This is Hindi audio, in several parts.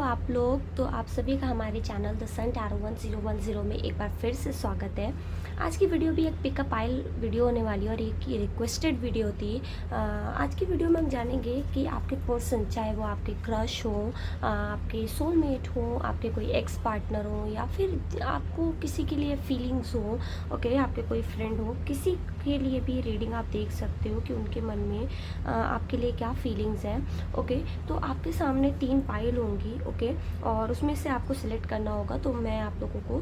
आप लोग, तो आप सभी का हमारे चैनल द सन टैरो 1010 में एक बार फिर से स्वागत है। आज की वीडियो भी एक पिकअप आइल वीडियो होने वाली है और एक रिक्वेस्टेड वीडियो थी। आज की वीडियो में हम जानेंगे कि आपके पर्सन, चाहे वो आपके क्रश हो, आपके सोलमेट हो, आपके कोई एक्स पार्टनर हो, या फिर आपको किसी के लिए फीलिंग्स हो, ओके, आपके कोई फ्रेंड हो, किसी के लिए भी रीडिंग आप देख सकते हो कि उनके मन में आपके लिए क्या फीलिंग्स हैं। ओके, तो आपके सामने 3 पाइल होंगी, ओके, और उसमें से आपको सिलेक्ट करना होगा। तो मैं आप लोगों को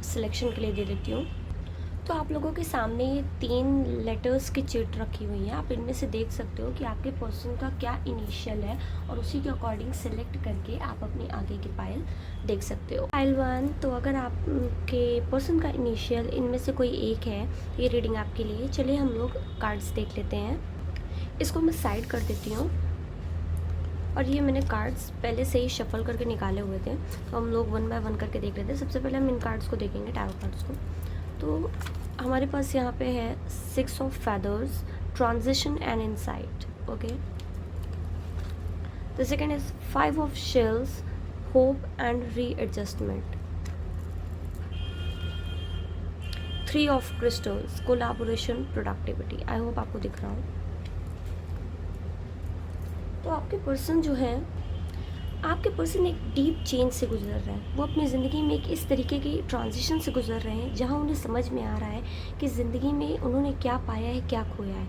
सिलेक्शन के लिए दे देती हूँ। तो आप लोगों के सामने ये 3 लेटर्स की चिट रखी हुई है। आप इनमें से देख सकते हो कि आपके पर्सन का क्या इनिशियल है और उसी के अकॉर्डिंग सिलेक्ट करके आप अपनी आगे की पाइल देख सकते हो। पाइल 1, तो अगर आपके पर्सन का इनिशियल इनमें से कोई एक है, ये रीडिंग आपके लिए। चलिए हम लोग कार्ड्स देख लेते हैं। इसको मैं साइड कर देती हूँ। और ये मैंने कार्ड्स पहले से ही शफल करके निकाले हुए थे, तो हम लोग 1 बाय 1 करके देख रहे थे। सबसे पहले हम इन कार्ड्स को देखेंगे, टैरो कार्ड्स को। तो हमारे पास यहाँ पे है 6 of feathers, transition and insight, okay. The second is 5 of shells, hope and readjustment. 3 of crystals, collaboration, productivity. I hope आपको दिख रहा हो। तो आपके पर्सन एक डीप चेंज से गुजर रहा है। वो अपनी ज़िंदगी में एक इस तरीके की ट्रांजिशन से गुजर रहे हैं जहाँ उन्हें समझ में आ रहा है कि ज़िंदगी में उन्होंने क्या पाया है, क्या खोया है।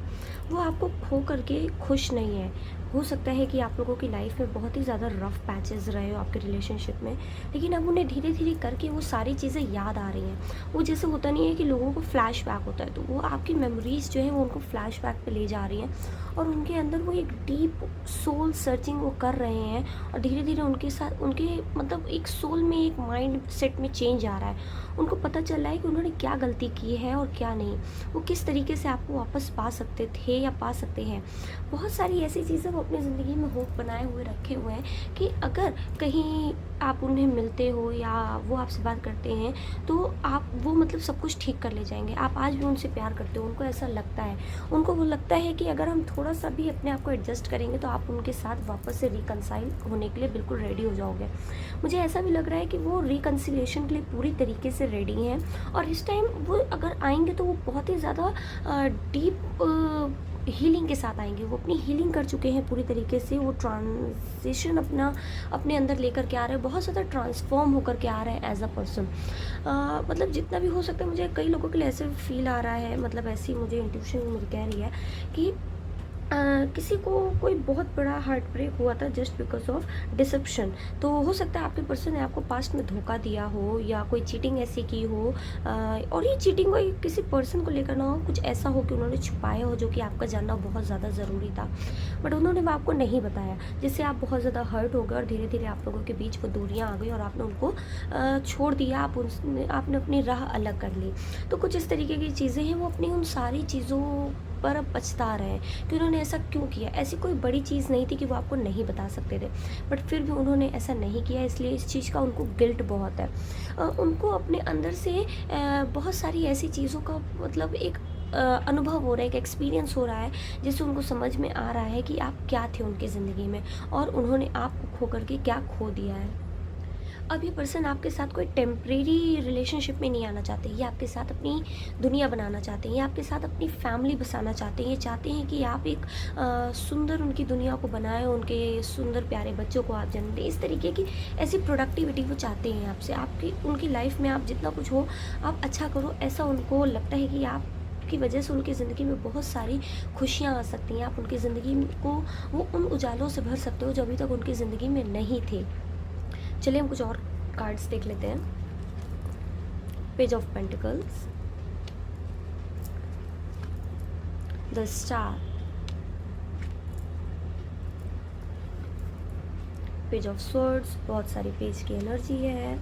वो आपको खो करके खुश नहीं है। हो सकता है कि आप लोगों की लाइफ में बहुत ही ज़्यादा रफ पैचेस रहे हो आपके रिलेशनशिप में, लेकिन अब उन्हें धीरे धीरे करके वो सारी चीज़ें याद आ रही हैं। वो जैसे होता नहीं है कि लोगों को फ्लैश बैक होता है, तो वो आपकी मेमोरीज़ जो है वो उनको फ्लैश बैक पे ले जा रही हैं और उनके अंदर वो एक डीप सोल सर्चिंग वो कर रहे हैं। और धीरे धीरे उनके साथ उनके मतलब एक सोल में, एक माइंड सेट में चेंज आ रहा है। उनको पता चल रहा है कि उन्होंने क्या गलती की है और क्या नहीं। वो किस तरीके से आपको वापस पा सकते थे या पा सकते हैं। बहुत सारी ऐसी चीज़ें वो अपनी ज़िंदगी में होप बनाए हुए रखे हुए हैं कि अगर कहीं आप उन्हें मिलते हो या वो आपसे बात करते हैं तो आप वो मतलब सब कुछ ठीक कर ले जाएंगे। आप आज भी उनसे प्यार करते हो, उनको ऐसा लगता है। उनको वो लगता है कि अगर हम थोड़ा सा भी अपने आप को एडजस्ट करेंगे तो आप उनके साथ वापस से रिकनसाइल होने के लिए बिल्कुल रेडी हो जाओगे। मुझे ऐसा भी लग रहा है कि वो रिकन्सिलेशन के लिए पूरी तरीके से रेडी हैं। और इस टाइम वो अगर आएंगे तो वो बहुत ही ज़्यादा डीप हीलिंग के साथ आएंगे। वो अपनी हीलिंग कर चुके हैं पूरी तरीके से। वो ट्रांजिशन अपने अंदर लेकर के आ रहे हैं, बहुत ज़्यादा ट्रांसफॉर्म होकर के आ रहे हैं एज अ पर्सन। मतलब जितना भी हो सकता है, मुझे कई लोगों के लिए ऐसे फील आ रहा है, मतलब ऐसी मुझे इंट्यूशन मुझे कह रही है कि किसी को कोई बहुत बड़ा हार्ट ब्रेक हुआ था जस्ट बिकॉज ऑफ डिसेप्शन। तो हो सकता है आपके पर्सन ने आपको पास्ट में धोखा दिया हो या कोई चीटिंग ऐसी की हो, और ये चीटिंग कोई किसी पर्सन को लेकर ना हो, कुछ ऐसा हो कि उन्होंने छुपाया हो जो कि आपका जानना बहुत ज़्यादा ज़रूरी था, बट उन्होंने वो आपको नहीं बताया, जिससे आप बहुत ज़्यादा हर्ट हो गए और धीरे धीरे आप लोगों के बीच वो दूरियाँ आ गई और आपने उनको छोड़ दिया। आपने अपनी राह अलग कर ली। तो कुछ इस तरीके की चीज़ें हैं। वो अपनी उन सारी चीज़ों पर अब पछता रहे हैं कि उन्होंने ऐसा क्यों किया। ऐसी कोई बड़ी चीज़ नहीं थी कि वो आपको नहीं बता सकते थे, बट फिर भी उन्होंने ऐसा नहीं किया, इसलिए इस चीज़ का उनको गिल्ट बहुत है। उनको अपने अंदर से बहुत सारी ऐसी चीज़ों का मतलब एक अनुभव हो रहा है, एक एक्सपीरियंस हो रहा है, जिससे उनको समझ में आ रहा है कि आप क्या थे उनकी ज़िंदगी में और उन्होंने आपको खो करके क्या खो दिया है। अब ये पर्सन आपके साथ कोई टेम्परेरी रिलेशनशिप में नहीं आना चाहते। ये आपके साथ अपनी दुनिया बनाना चाहते हैं, ये आपके साथ अपनी फैमिली बसाना चाहते हैं। ये चाहते हैं कि आप एक सुंदर उनकी दुनिया को बनाएं, उनके सुंदर प्यारे बच्चों को आप जन्म दें। इस तरीके की ऐसी प्रोडक्टिविटी वो चाहते हैं आपसे। आपकी उनकी लाइफ में आप जितना कुछ हो आप अच्छा करो, ऐसा उनको लगता है कि आप की वजह से उनकी ज़िंदगी में बहुत सारी खुशियाँ आ सकती हैं। आप उनकी ज़िंदगी को वो उन उजालों से भर सकते हो जो अभी तक उनकी ज़िंदगी में नहीं थे। चलिए हम कुछ और कार्ड्स देख लेते हैं। Page of pentacles, the star, page of swords, बहुत सारी पेज की एनर्जी है,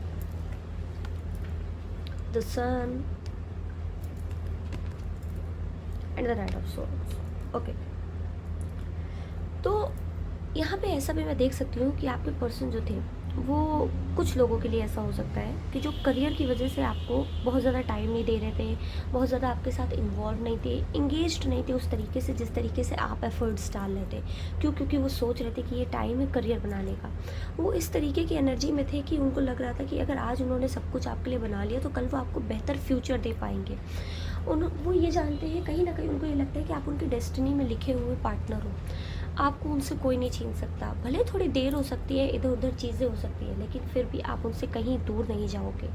the sun and the knight of swords. Okay, तो यहाँ पे ऐसा भी मैं देख सकती हूँ कि आपके पर्सन जो थे वो कुछ लोगों के लिए ऐसा हो सकता है कि जो करियर की वजह से आपको बहुत ज़्यादा टाइम नहीं दे रहे थे, बहुत ज़्यादा आपके साथ इन्वॉल्व नहीं थे, इंगेज्ड नहीं थे उस तरीके से जिस तरीके से आप एफर्ट्स डाल रहे थे। क्यों? क्योंकि वो सोच रहे थे कि ये टाइम है करियर बनाने का। वो इस तरीके की एनर्जी में थे कि उनको लग रहा था कि अगर आज उन्होंने सब कुछ आपके लिए बना लिया तो कल वो आपको बेहतर फ्यूचर दे पाएंगे। वो ये जानते हैं, कहीं ना कहीं उनको ये लगता है कि आप उनकी डेस्टिनी में लिखे हुए पार्टनर हो। आपको उनसे कोई नहीं छीन सकता। भले थोड़ी देर हो सकती है, इधर उधर चीज़ें हो सकती है, लेकिन फिर भी आप उनसे कहीं दूर नहीं जाओगे।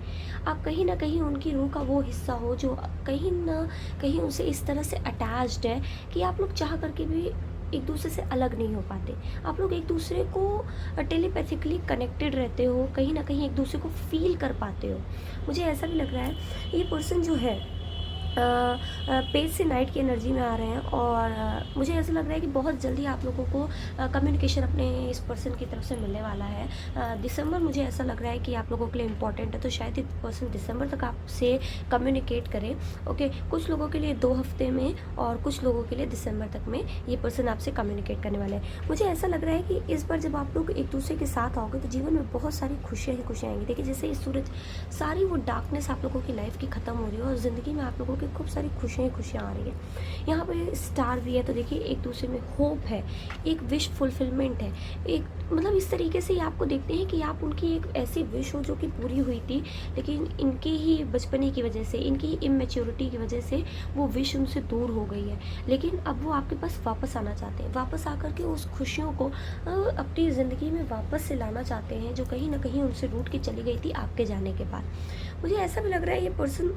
आप कहीं ना कहीं उनकी रूह का वो हिस्सा हो जो कहीं ना कहीं उनसे इस तरह से अटैच्ड है कि आप लोग चाह करके भी एक दूसरे से अलग नहीं हो पाते। आप लोग एक दूसरे को टेलीपैथिकली कनेक्टेड रहते हो, कहीं ना कहीं एक दूसरे को फील कर पाते हो। मुझे ऐसा भी लग रहा है ये पर्सन जो है पेज से नाइट की एनर्जी में आ रहे हैं, और मुझे ऐसा लग रहा है कि बहुत जल्दी आप लोगों को कम्युनिकेशन अपने इस पर्सन की तरफ से मिलने वाला है। दिसंबर मुझे ऐसा लग रहा है कि आप लोगों के लिए इम्पॉर्टेंट है, तो शायद ये पर्सन दिसंबर तक आपसे कम्युनिकेट करें। ओके, कुछ लोगों के लिए 2 हफ्ते में और कुछ लोगों के लिए दिसंबर तक में ये पर्सन आपसे कम्युनिकेट करने वाले हैं। मुझे ऐसा लग रहा है कि इस बार जब आप लोग एक दूसरे के साथ आओगे तो जीवन में बहुत सारी खुशियाँ ही खुशियाँ आएंगी। देखिए, जैसे इस सूरज, सारी वो डार्कनेस आप लोगों की लाइफ की ख़त्म हो रही है और ज़िंदगी में आप लोगों की खूब सारी खुशियाँ ही खुशियाँ आ रही है। यहाँ पे स्टार भी है, तो देखिए एक दूसरे में होप है, एक विश फुलफिलमेंट है। एक मतलब इस तरीके से आपको देखते हैं कि आप उनकी एक ऐसी विश हो जो कि पूरी हुई थी, लेकिन इनके ही बचपने की वजह से, इनकी ही इमेच्योरिटी की वजह से वो विश उनसे दूर हो गई है। लेकिन अब वो आपके पास वापस आना चाहते हैं, वापस आकर के उस खुशियों को अपनी ज़िंदगी में वापस से लाना चाहते हैं जो कहीं ना कहीं उनसे रूठ के चली गई थी आपके जाने के बाद। मुझे ऐसा भी लग रहा है ये पर्सन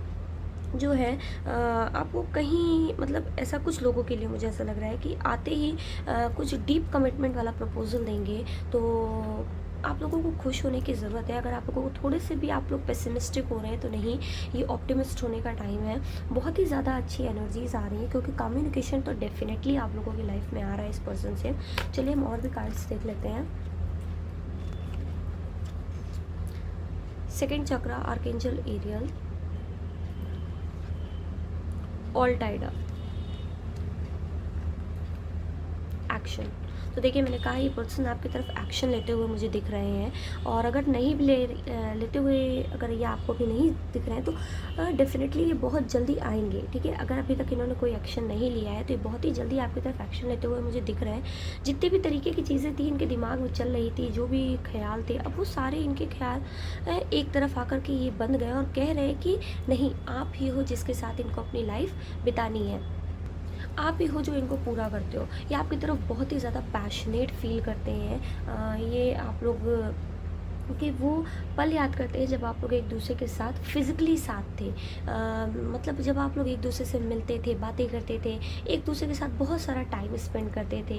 जो है आपको कहीं, मतलब ऐसा कुछ लोगों के लिए मुझे ऐसा लग रहा है कि आते ही कुछ डीप कमिटमेंट वाला प्रपोजल देंगे, तो आप लोगों को खुश होने की ज़रूरत है। अगर आप लोगों को थोड़े से भी आप लोग पेसिमिस्टिक हो रहे हैं तो नहीं, ये ऑप्टिमिस्ट होने का टाइम है। बहुत ही ज़्यादा अच्छी एनर्जीज आ रही हैं क्योंकि कम्युनिकेशन तो डेफिनेटली आप लोगों की लाइफ में आ रहा है इस पर्सन से। चलिए हम और भी कार्ड्स देख लेते हैं। Second chakra, archangel Ariel, all tied up, action. तो देखिए, मैंने कहा ये पर्सन आपकी तरफ एक्शन लेते हुए मुझे दिख रहे हैं, और अगर नहीं भी लेते हुए अगर ये आपको भी नहीं दिख रहे हैं तो डेफिनेटली ये बहुत जल्दी आएंगे। ठीक है, अगर अभी तक इन्होंने कोई एक्शन नहीं लिया है तो ये बहुत ही जल्दी आपकी तरफ एक्शन लेते हुए मुझे दिख रहे हैं। जितने भी तरीके की चीज़ें थी इनके दिमाग में चल रही थी, जो भी ख्याल थे, अब वो सारे इनके ख्याल एक तरफ आकर के ये बंद गए और कह रहे हैं कि नहीं, आप ही हो जिसके साथ इनको अपनी लाइफ बितानी है, आप ही हो जो इनको पूरा करते हो। ये आपकी तरफ बहुत ही ज़्यादा पैशनेट फील करते हैं। ये आप लोग कि वो पल याद करते हैं जब आप लोग एक दूसरे के साथ फिज़िकली साथ थे। मतलब जब आप लोग एक दूसरे से मिलते थे, बातें करते थे, एक दूसरे के साथ बहुत सारा टाइम स्पेंड करते थे।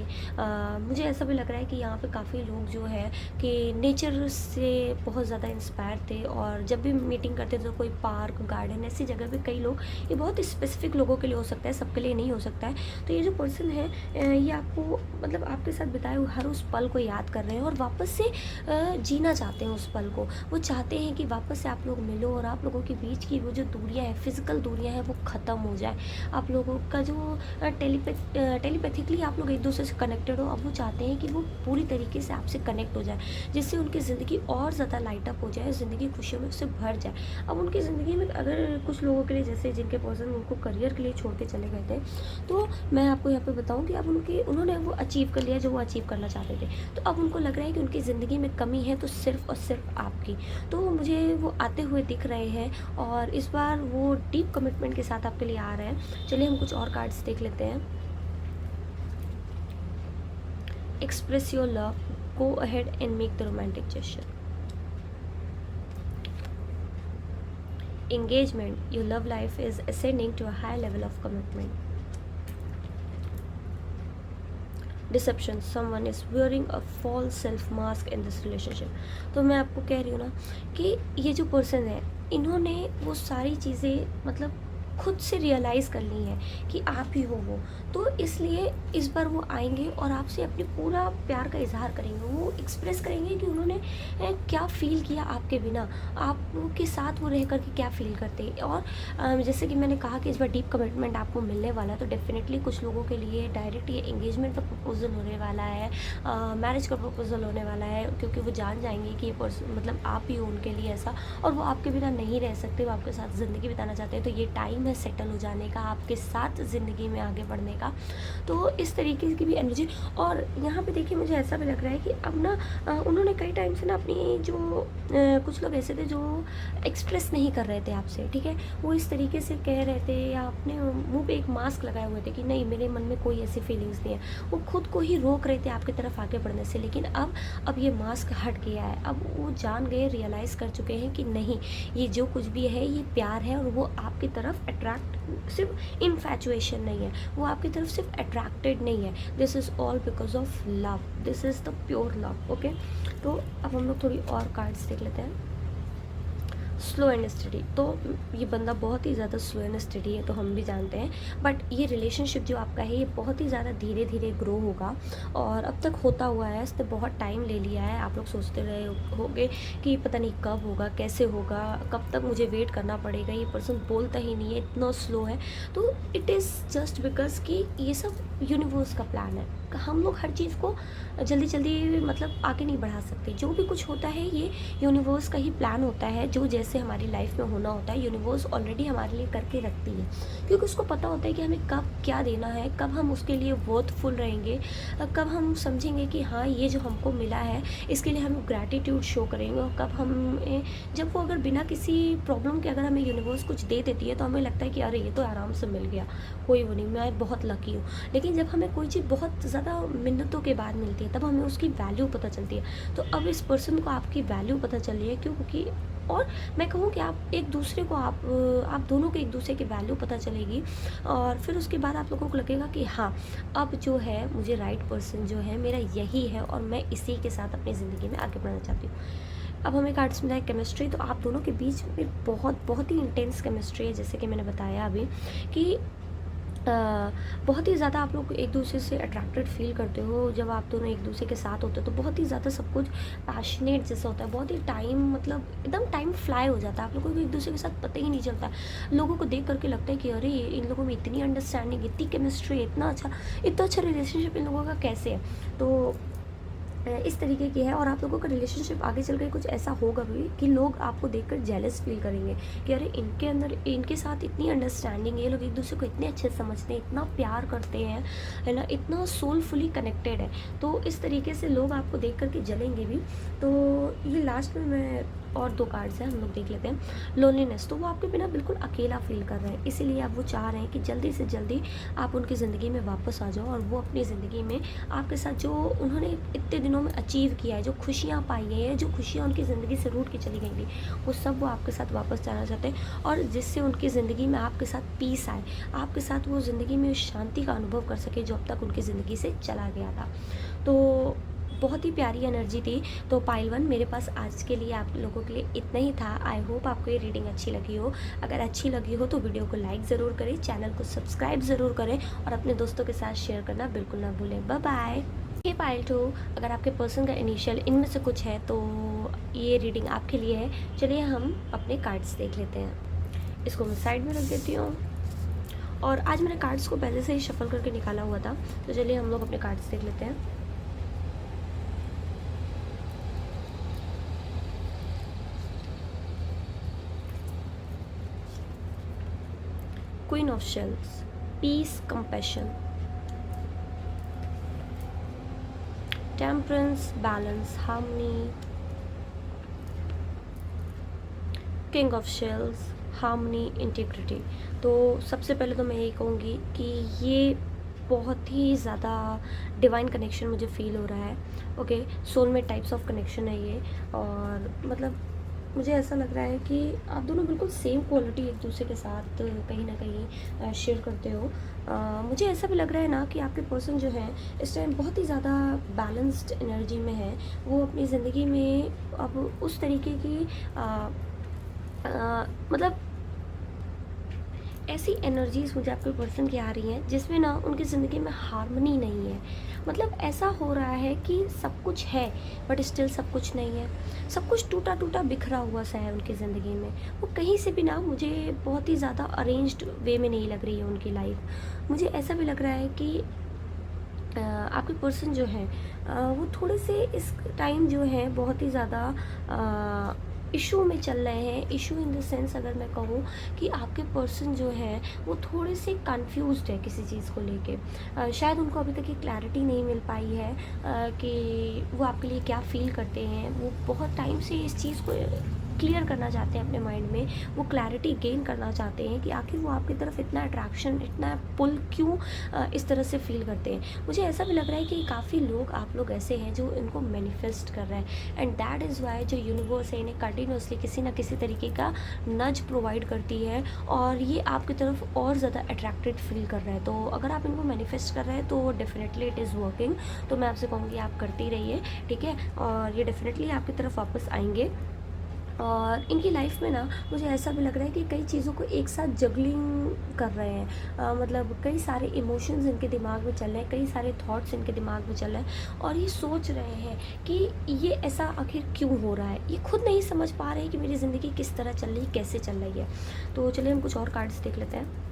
मुझे ऐसा भी लग रहा है कि यहाँ पे काफ़ी लोग जो है कि नेचर से बहुत ज़्यादा इंस्पायर थे, और जब भी मीटिंग करते थे तो कोई पार्क, गार्डन, ऐसी जगह पे कई लोग, ये बहुत स्पेसिफिक लोगों के लिए हो सकता है, सबके लिए नहीं हो सकता है। तो ये जो पर्सन है ये आपको, मतलब आपके साथ बिताए हुए हर उस पल को याद कर रहे हैं और वापस से जीना चाहते हैं उस पल को। वो चाहते हैं कि वापस से आप लोग मिलो और आप लोगों के बीच की वो जो दूरियां हैं, फिजिकल दूरियां हैं, वो ख़त्म हो जाए। आप लोगों का जो टेलीपैथिकली आप लोग एक दूसरे से कनेक्टेड हो, अब वो चाहते हैं कि वो पूरी तरीके से आपसे कनेक्ट हो जाए, जिससे उनकी ज़िंदगी और ज़्यादा लाइट अप हो जाए, ज़िंदगी खुशियों में उससे भर जाए। अब उनकी ज़िंदगी में अगर कुछ लोगों के लिए, जैसे जिनके पर्सन उनको करियर के लिए छोड़ के चले गए थे, तो मैं आपको यहाँ पे बताऊँ कि अब उन्होंने वो अचीव कर लिया जो वो अचीव करना चाहते थे। तो अब उनको लग रहा है कि उनकी ज़िंदगी में कमी है तो सिर्फ़ और सिर्फ आपकी। तो मुझे वो आते हुए दिख रहे हैं और इस बार वो डीप कमिटमेंट के साथ आपके लिए आ रहे हैं। चलिए हम कुछ और कार्ड्स देख लेते हैं। Express your love, go ahead and make the romantic gesture. Engagement, your love life is ascending to a high level of commitment. Deception, someone is wearing a false self mask in this relationship. तो मैं आपको कह रही हूँ ना कि ये जो पर्सन है, इन्होंने वो सारी चीज़ें मतलब खुद से रियलाइज़ कर ली हैं कि आप ही हो वो। तो इसलिए इस बार वो आएँगे और आपसे अपनी पूरा प्यार का इज़हार करेंगे। वो एक्सप्रेस करेंगे कि उन्होंने क्या फ़ील किया आपके बिना, आपके साथ वो रह कर के क्या फ़ील करते हैं। और जैसे कि मैंने कहा कि इस बार डीप कमिटमेंट आपको मिलने वाला है, तो डेफ़िनेटली कुछ लोगों के लिए डायरेक्ट ये एंगेजमेंट का प्रपोज़ल होने वाला है, मैरिज का प्रपोज़ल होने वाला है, क्योंकि वो जान जाएँगे कि ये पर्सन मतलब आप ही हो उनके लिए ऐसा, और वो आपके बिना नहीं रह सकते, वो आपके साथ ज़िंदगी बिताना चाहते हैं। तो ये टाइम है सेटल हो जाने का, आपके साथ ज़िंदगी में आगे बढ़ने का। तो इस तरीके की भी एनर्जी। और यहाँ पे देखिए मुझे ऐसा भी लग रहा है कि अब ना उन्होंने कई टाइम से ना अपनी जो कुछ लोग ऐसे थे जो एक्सप्रेस नहीं कर रहे थे आपसे, ठीक है? वो इस तरीके से कह रहे थे या अपने मुँह पे एक मास्क लगाए हुए थे कि नहीं, मेरे मन में कोई ऐसी फीलिंग्स नहीं है। वो खुद को ही रोक रहे थे आपकी तरफ आगे बढ़ने से, लेकिन अब ये मास्क हट गया है। अब वो जान गए, रियलाइज़ कर चुके हैं कि नहीं, ये जो कुछ भी है ये प्यार है, और वो आपकी तरफ अट्रैक्ट, सिर्फ इन्फैचुएशन नहीं है, वो आपकी तरफ सिर्फ अट्रैक्टेड नहीं है। This is all because of love, this is the pure love. Okay, तो अब हम लोग थोड़ी और कार्ड्स देख लेते हैं। स्लो एंड स्टडी, तो ये बंदा बहुत ही ज़्यादा स्लो एंड स्टडी है, तो हम भी जानते हैं, बट ये रिलेशनशिप जो आपका है ये बहुत ही ज़्यादा धीरे धीरे ग्रो होगा, और अब तक होता हुआ है, इसने बहुत टाइम ले लिया है। आप लोग सोचते रहे होंगे कि पता नहीं कब होगा, कैसे होगा, कब तक मुझे वेट करना पड़ेगा, ये पर्सन बोलता ही नहीं है, इतना स्लो है। तो इट इज़ जस्ट बिकॉज कि ये सब यूनिवर्स का प्लान है। हम लोग हर चीज़ को जल्दी जल्दी मतलब आगे नहीं बढ़ा सकते। जो भी कुछ होता है ये यूनिवर्स का ही प्लान होता है। जो जैसे हमारी लाइफ में होना होता है, यूनिवर्स ऑलरेडी हमारे लिए करके रखती है, क्योंकि उसको पता होता है कि हमें कब क्या देना है, कब हम उसके लिए वर्थफुल रहेंगे, कब हम समझेंगे कि हाँ ये जो हमको मिला है इसके लिए हम ग्रैटिट्यूड शो करेंगे, और कब हम जब वो अगर बिना किसी प्रॉब्लम के अगर हमें यूनिवर्स कुछ दे देती है तो हमें लगता है कि अरे ये तो आराम से मिल गया, कोई वो नहीं, मैं बहुत लकी हूँ। लेकिन जब हमें कोई चीज़ बहुत ज़्यादा मिन्नतों के बाद मिलती है तब हमें उसकी वैल्यू पता चलती है। तो अब इस पर्सन को आपकी वैल्यू पता चल रही है, क्यों? क्योंकि और मैं कहूँ कि आप एक दूसरे को आप दोनों को एक दूसरे की वैल्यू पता चलेगी, और फिर उसके बाद आप लोगों को लगेगा कि हाँ, अब जो है मुझे राइट पर्सन जो है मेरा यही है, और मैं इसी के साथ अपनी ज़िंदगी में आगे बढ़ना चाहती हूँ। अब हमें कार्ड्स मिला है केमिस्ट्री, तो आप दोनों के बीच में बहुत ही इंटेंस केमिस्ट्री है, जैसे कि मैंने बताया अभी कि बहुत ही ज़्यादा आप लोग एक दूसरे से अट्रैक्टेड फील करते हो। जब आप दोनों एक दूसरे के साथ होते हो तो बहुत ही ज़्यादा सब कुछ पैशनेट जैसा होता है, बहुत ही टाइम मतलब एकदम टाइम फ्लाई हो जाता है, आप लोगों को एक दूसरे के साथ पता ही नहीं चलता। लोगों को देख करके लगता है कि अरे इन लोगों में इतनी अंडरस्टैंडिंग, इतनी केमिस्ट्री, इतना अच्छा रिलेशनशिप इन लोगों का कैसे है। तो इस तरीके की है, और आप लोगों का रिलेशनशिप आगे चल के कुछ ऐसा होगा भी कि लोग आपको देखकर जेलस फील करेंगे कि अरे इनके अंदर, इनके साथ इतनी अंडरस्टैंडिंग है, ये लोग एक दूसरे को इतने अच्छे से समझते हैं, इतना प्यार करते हैं, है ना, इतना सोलफुली कनेक्टेड है। तो इस तरीके से लोग आपको देख करके जलेंगे भी। तो ये लास्ट में मैं और 2 कार्ड्स हैं, हम लोग देख लेते हैं। लोनलीनेस, तो वो आपके बिना बिल्कुल अकेला फील कर रहे हैं, इसीलिए अब वो चाह रहे हैं कि जल्दी से जल्दी आप उनकी ज़िंदगी में वापस आ जाओ, और वो अपनी ज़िंदगी में आपके साथ जो उन्होंने इतने दिनों में अचीव किया है, जो खुशियाँ पाई हैं, जो खुशियाँ उनकी ज़िंदगी से रूठ के चली गई थी, वो सब वो आपके साथ वापस जाना चाहते हैं, और जिससे उनकी ज़िंदगी में आपके साथ पीस आए, आपके साथ वो ज़िंदगी में शांति का अनुभव कर सके जो अब तक उनकी ज़िंदगी से चला गया था। तो बहुत ही प्यारी एनर्जी थी। तो पाइल 1 मेरे पास आज के लिए आप लोगों के लिए इतना ही था। आई होप आपको ये रीडिंग अच्छी लगी हो। अगर अच्छी लगी हो तो वीडियो को लाइक ज़रूर करें, चैनल को सब्सक्राइब ज़रूर करें, और अपने दोस्तों के साथ शेयर करना बिल्कुल ना भूलें। Bye bye. हे पाइल 2, अगर आपके पर्सन का इनिशियल इनमें से कुछ है तो ये रीडिंग आपके लिए है। चलिए हम अपने कार्ड्स देख लेते हैं। इसको मैं साइड में रख देती हूँ, और आज मैंने कार्ड्स को पहले से ही शफल करके निकाला हुआ था, तो चलिए हम लोग अपने कार्ड्स देख लेते हैं। Queen of Shells, peace, compassion, temperance, balance, harmony, King of Shells, harmony, integrity। तो सबसे पहले तो मैं यही कहूँगी कि ये बहुत ही ज़्यादा डिवाइन कनेक्शन मुझे फील हो रहा है। Okay, soulmate types of connection है ये, और मतलब मुझे ऐसा लग रहा है कि आप दोनों बिल्कुल सेम क्वालिटी एक दूसरे के साथ कहीं ना कहीं शेयर करते हो। मुझे ऐसा भी लग रहा है ना कि आपके पर्सन जो है इस टाइम बहुत ही ज़्यादा बैलेंस्ड एनर्जी में है। वो अपनी ज़िंदगी में अब उस तरीके की मतलब ऐसी एनर्जीज़ मुझे आपके पर्सन की आ रही हैं जिसमें ना उनकी ज़िंदगी में हार्मनी नहीं है। मतलब ऐसा हो रहा है कि सब कुछ है बट स्टिल सब कुछ नहीं है। सब कुछ टूटा-टूटा बिखरा हुआ सा है उनकी ज़िंदगी में। वो कहीं से भी ना मुझे बहुत ही ज़्यादा अरेंज्ड वे में नहीं लग रही है उनकी लाइफ़। मुझे ऐसा भी लग रहा है कि आपके पर्सन जो हैं वो थोड़े से इस टाइम जो है बहुत ही ज़्यादा इशू में चल रहे हैं। इशू इन द सेंस अगर मैं कहूँ कि आपके पर्सन जो है वो थोड़े से कंफ्यूज्ड है किसी चीज़ को लेके। शायद उनको अभी तक ये क्लैरिटी नहीं मिल पाई है कि वो आपके लिए क्या फ़ील करते हैं। वो बहुत टाइम से इस चीज़ को क्लियर करना चाहते हैं अपने माइंड में। वो क्लैरिटी गेन करना चाहते हैं कि आखिर वो आपकी तरफ इतना अट्रैक्शन, इतना पुल क्यों इस तरह से फ़ील करते हैं। मुझे ऐसा भी लग रहा है कि काफ़ी लोग, आप लोग ऐसे हैं जो इनको मैनिफेस्ट कर रहे हैं, एंड दैट इज़ वाई जो यूनिवर्स है इन्हें कंटिन्यूअसली किसी ना किसी तरीके का नज प्रोवाइड करती है और ये आपकी तरफ और ज़्यादा अट्रैक्टेड फील कर रहा है। तो अगर आप इनको मैनिफेस्ट कर रहे हैं तो डेफिनेटली इट इज़ वर्किंग। तो मैं आपसे कहूँगी आप करती रहिए, ठीक है, और ये डेफिनेटली आपकी तरफ वापस आएंगे। और इनकी लाइफ में ना मुझे ऐसा भी लग रहा है कि कई चीज़ों को एक साथ जगलिंग कर रहे हैं। मतलब कई सारे इमोशंस इनके दिमाग में चल रहे हैं, कई सारे थॉट्स इनके दिमाग में चल रहे हैं और ये सोच रहे हैं कि ये ऐसा आखिर क्यों हो रहा है। ये खुद नहीं समझ पा रहे हैं कि मेरी ज़िंदगी किस तरह चल रही है, कैसे चल रही है। तो चलिए हम कुछ और कार्ड्स देख लेते हैं।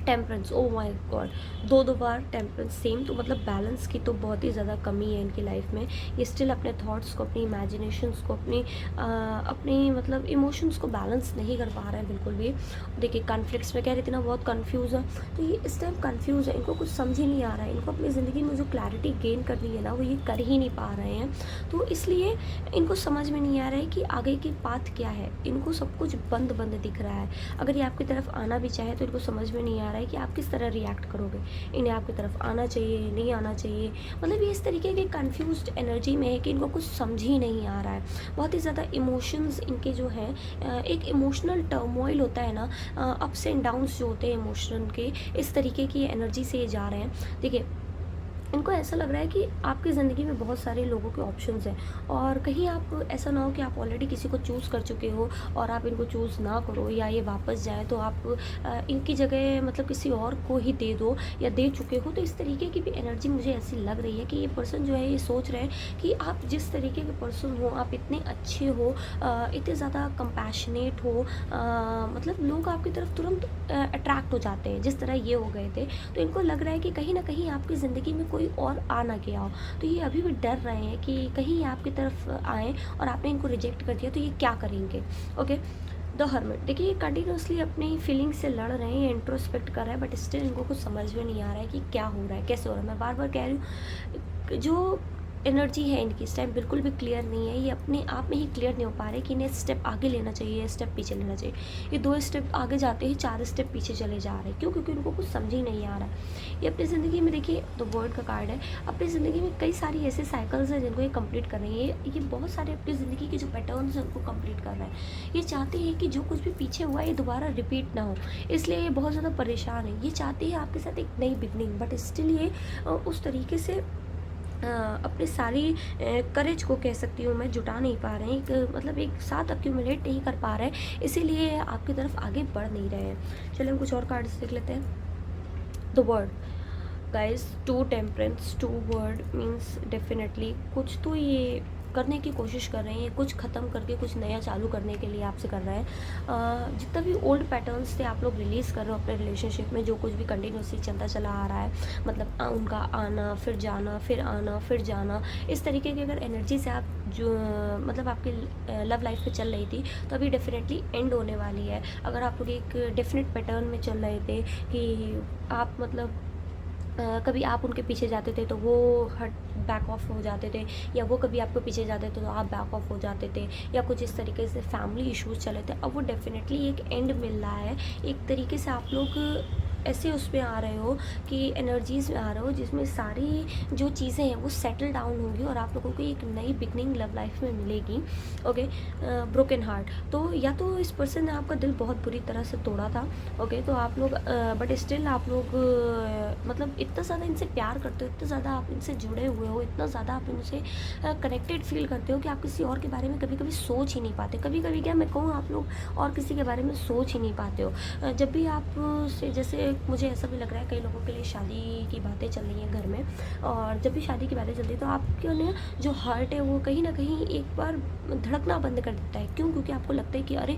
टेम्परेंस, ओ माय गॉड, दो बार टेम्परेंस सेम। तो मतलब बैलेंस की तो बहुत ही ज़्यादा कमी है इनकी लाइफ में। ये स्टिल अपने थॉट्स को, अपनी इमेजिनेशंस को, अपनी मतलब इमोशंस को बैलेंस नहीं कर पा रहे हैं बिल्कुल भी। देखिए कॉन्फ्लिक्ट्स में कह रही थी ना, बहुत कंफ्यूज है। तो ये इस टाइम कंफ्यूज है, इनको कुछ समझ ही नहीं आ रहा है। इनको अपनी ज़िंदगी में जो क्लैरिटी गेन करनी है ना वो ये कर ही नहीं पा रहे हैं। तो इसलिए इनको समझ में नहीं आ रहा है कि आगे की पाथ क्या है। इनको सब कुछ बंद बंद दिख रहा है। अगर ये आपकी तरफ आना भी चाहे तो इनको समझ में नहीं आ रहा है कि आप किस तरह रिएक्ट करोगे। इन्हें आपकी तरफ आना चाहिए, नहीं आना चाहिए। मतलब ये इस तरीके की कंफ्यूज्ड एनर्जी में है कि इनको कुछ समझ ही नहीं आ रहा है। बहुत ही ज़्यादा इमोशंस इनके जो हैं, एक इमोशनल टर्मोइल होता है ना, अप्स एंड डाउन्स जो होते हैं इमोशन के, इस तरीके की एनर्जी से ये जा रहे हैं। देखिए इनको ऐसा लग रहा है कि आपकी ज़िंदगी में बहुत सारे लोगों के ऑप्शंस हैं और कहीं आप ऐसा ना हो कि आप ऑलरेडी किसी को चूज़ कर चुके हो और आप इनको चूज़ ना करो या ये वापस जाए तो आप इनकी जगह मतलब किसी और को ही दे दो या दे चुके हो। तो इस तरीके की भी एनर्जी मुझे ऐसी लग रही है कि ये पर्सन जो है ये सोच रहे हैं कि आप जिस तरीके के पर्सन हो, आप इतने अच्छे हो, इतने ज़्यादा कंपैशनेट हो, मतलब लोग आपकी तरफ तुरंत अट्रैक्ट हो जाते हैं जिस तरह ये हो गए थे। तो इनको लग रहा है कि कहीं ना कहीं आपकी ज़िंदगी में कोई और आ ना गया हो। तो ये अभी भी डर रहे हैं कि कहीं ये आपकी तरफ आएँ और आपने इनको रिजेक्ट कर दिया तो ये क्या करेंगे। ओके, द हर्मिट, देखिए ये कंटिन्यूसली अपनी फीलिंग्स से लड़ रहे हैं, इंट्रोस्पेक्ट कर रहे हैं, बट स्टिल इनको कुछ समझ में नहीं आ रहा है कि क्या हो रहा है, कैसे हो रहा है। मैं बार बार कह रही हूँ जो एनर्जी है इनकी इस टाइम बिल्कुल भी क्लियर नहीं है। ये अपने आप में ही क्लियर नहीं हो पा रहे कि इन्हें स्टेप आगे लेना चाहिए, स्टेप पीछे लेना चाहिए। ये 2 स्टेप आगे जाते ही 4 स्टेप पीछे चले जा रहे हैं। क्यों? क्योंकि उनको कुछ समझ ही नहीं आ रहा है। ये अपनी ज़िंदगी में, देखिए द वर्ल्ड का कार्ड है, अपनी ज़िंदगी में कई सारी ऐसे साइकिल्स हैं जिनको ये कंप्लीट कर रही है। ये बहुत सारे अपनी ज़िंदगी के जो पैटर्न्स हैं उनको कंप्लीट कर रहे हैं। ये चाहते हैं कि जो कुछ भी पीछे हुआ है ये दोबारा रिपीट ना हो, इसलिए ये बहुत ज़्यादा परेशान है। ये चाहते हैं आपके साथ एक नई बिगनिंग, बट स्टिल ये उस तरीके से अपने सारी करेज को कह सकती हूँ मैं जुटा नहीं पा रहे हैं, मतलब एक साथ अक्यूमुलेट नहीं कर पा रहे हैं, इसीलिए आपकी तरफ आगे बढ़ नहीं रहे हैं। चलिए हम कुछ और कार्ड्स देख लेते हैं। The word, guys, 2 temperance, 2 word means definitely कुछ तो ये करने की कोशिश कर रहे हैं, कुछ ख़त्म करके कुछ नया चालू करने के लिए आपसे कर रहे हैं। जितना भी ओल्ड पैटर्न्स थे आप लोग रिलीज़ कर रहे हो अपने रिलेशनशिप में, जो कुछ भी कंटिन्यूसली चलता चला आ रहा है, मतलब उनका आना फिर जाना, फिर आना फिर जाना, इस तरीके की अगर एनर्जी से आप जो मतलब आपकी लव लाइफ में चल रही थी तो अभी डेफिनेटली एंड होने वाली है। अगर आप पूरी एक डेफिनेट पैटर्न में चल रहे थे कि आप मतलब कभी आप उनके पीछे जाते थे तो वो हट बैक ऑफ हो जाते थे, या वो कभी आपको पीछे जाते थे तो आप बैक ऑफ हो जाते थे, या कुछ इस तरीके से फैमिली इश्यूज चले थे। अब वो डेफिनेटली एक एंड मिल रहा है। एक तरीके से आप लोग ऐसे उसमें आ रहे हो कि एनर्जीज़ में आ रहे हो जिसमें सारी जो चीज़ें हैं वो सेटल डाउन होंगी और आप लोगों को एक नई बिगनिंग लव लाइफ में मिलेगी। ओके, ब्रोकन हार्ट, तो या तो इस पर्सन ने आपका दिल बहुत बुरी तरह से तोड़ा था। ओके, तो आप लोग बट स्टिल आप लोग मतलब इतना ज़्यादा इनसे प्यार करते हो, इतना ज़्यादा आप इनसे जुड़े हुए हो, इतना ज़्यादा आप इनसे कनेक्टेड फील करते हो कि आप किसी और के बारे में कभी कभी सोच ही नहीं पाते। कभी कभी क्या मैं कहूँ, आप लोग और किसी के बारे में सोच ही नहीं पाते हो। जब भी आप से जैसे मुझे ऐसा भी लग रहा है कई लोगों के लिए शादी की बातें चल रही हैं घर में, और जब भी शादी की बातें चलती है तो आपके ना जो हार्ट है वो कहीं ना कहीं एक बार धड़कना बंद कर देता है। क्यों? क्योंकि आपको लगता है कि अरे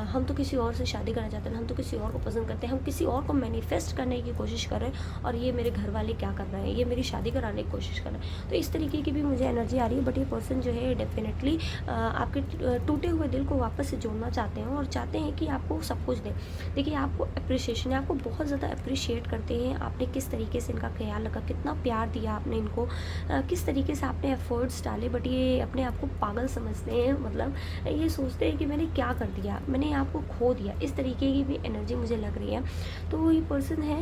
हम तो किसी और से शादी करना चाहते हैं, हम तो किसी और को पसंद करते हैं, हम किसी और को मैनिफेस्ट करने की कोशिश कर रहे हैं, और ये मेरे घर वाले क्या कर रहे हैं, ये मेरी शादी कराने की कोशिश कर रहे हैं। तो इस तरीके की भी मुझे एनर्जी आ रही है। बट ये पर्सन जो है डेफिनेटली आपके टूटे हुए दिल को वापस से जोड़ना चाहते हैं और चाहते हैं कि आपको सब कुछ दें। देखिए, आपको अप्रिशिएशन है, आपको बहुत ज़्यादा अप्रिशिएट करते हैं आपने किस तरीके से इनका ख्याल रखा, कितना प्यार दिया आपने इनको, किस तरीके से आपने एफर्ट्स डाले। बट ये अपने आप को पागल समझते हैं, मतलब ये सोचते हैं कि मैंने क्या कर दिया, मैंने आपको खो दिया। इस तरीके की भी एनर्जी मुझे लग रही है। तो ये पर्सन है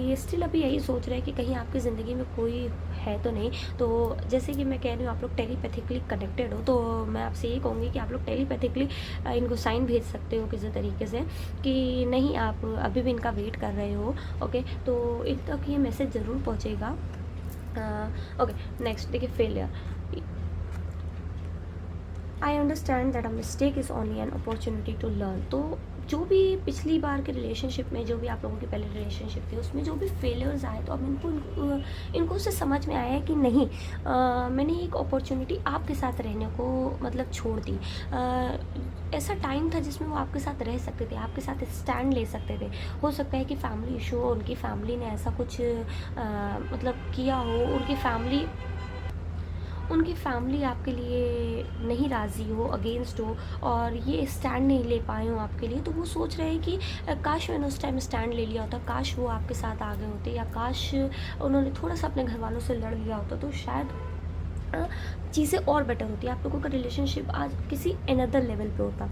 ये स्टिल अभी यही सोच रहे हैं कि कहीं आपकी ज़िंदगी में कोई है तो नहीं। तो जैसे कि मैं कह रही हूँ आप लोग टेलीपैथिकली कनेक्टेड हो, तो मैं आपसे यही कहूँगी कि आप लोग टेलीपैथिकली इनको साइन भेज सकते हो किसी तरीके से कि नहीं, आप अभी भी इनका वेट कर रहे हो। ओके, तो इन तक ये मैसेज ज़रूर पहुँचेगा। ओके, नेक्स्ट देखिए, failure. I understand that a mistake is only an opportunity to learn. तो जो भी पिछली बार के रिलेशनशिप में, जो भी आप लोगों की पहले रिलेशनशिप थी उसमें जो भी फेलियर्स आए, तो अब इनको उससे समझ में आया है कि नहीं, मैंने एक अपॉर्चुनिटी आपके साथ रहने को मतलब छोड़ दी। ऐसा टाइम था जिसमें वो आपके साथ रह सकते थे, आपके साथ स्टैंड ले सकते थे। हो सकता है कि फैमिली इशू हो, उनकी फैमिली ने ऐसा कुछ मतलब किया हो, उनकी फैमिली आपके लिए नहीं राज़ी हो, अगेंस्ट हो, और ये स्टैंड नहीं ले पाए हों आपके लिए। तो वो सोच रहे हैं कि काश मैंने उस टाइम स्टैंड ले लिया होता, काश वो आपके साथ आ गए होते, या काश उन्होंने थोड़ा सा अपने घर वालों से लड़ लिया होता, तो शायद चीज़ें और बेटर होती। आप लोगों का रिलेशनशिप आज किसी अनदर लेवल पे होता।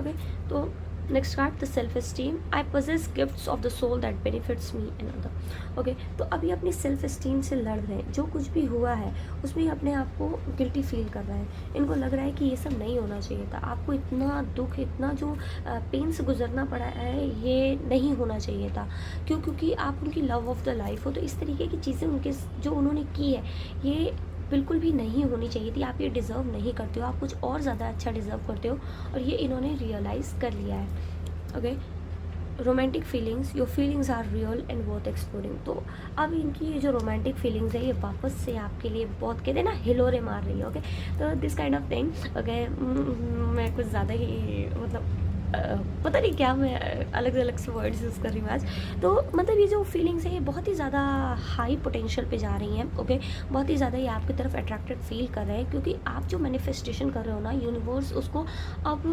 ओके, तो next card, the self esteem. I possess gifts of the soul that benefits me and other. Okay, तो अभी अपनी सेल्फ एस्टीम से लड़ रहे हैं। जो कुछ भी हुआ है उसमें अपने आप को गिल्टी फील कर रहे हैं। इनको लग रहा है कि ये सब नहीं होना चाहिए था, आपको इतना दुख, इतना जो पेन से गुजरना पड़ा है, ये नहीं होना चाहिए था। क्यों? क्योंकि आप उनकी लव ऑफ द लाइफ हो। तो इस तरीके की चीज़ें उनके जो उन्होंने की है, ये बिल्कुल भी नहीं होनी चाहिए थी। आप ये डिज़र्व नहीं करते हो, आप कुछ और ज़्यादा अच्छा डिज़र्व करते हो, और ये इन्होंने रियलाइज़ कर लिया है। Okay, romantic feelings, your feelings are real and worth exploring. तो अब इनकी ये जो रोमांटिक फीलिंग्स है, ये वापस से आपके लिए बहुत, कहते हैं ना, हिलोरे मार रही है। ओके, तो this kind of thing. Okay, मैं कुछ ज़्यादा ही मतलब पता नहीं क्या मैं अलग अलग से वर्ड्स यूज़ कर रही हूँ आज। तो मतलब ये जो फीलिंग्स है, ये बहुत ही ज़्यादा हाई पोटेंशियल पे जा रही हैं। ओके, बहुत ही ज़्यादा ये आपकी तरफ अट्रैक्टेड फील कर रहे हैं, क्योंकि आप जो मैनिफेस्टेशन कर रहे हो ना, यूनिवर्स उसको अब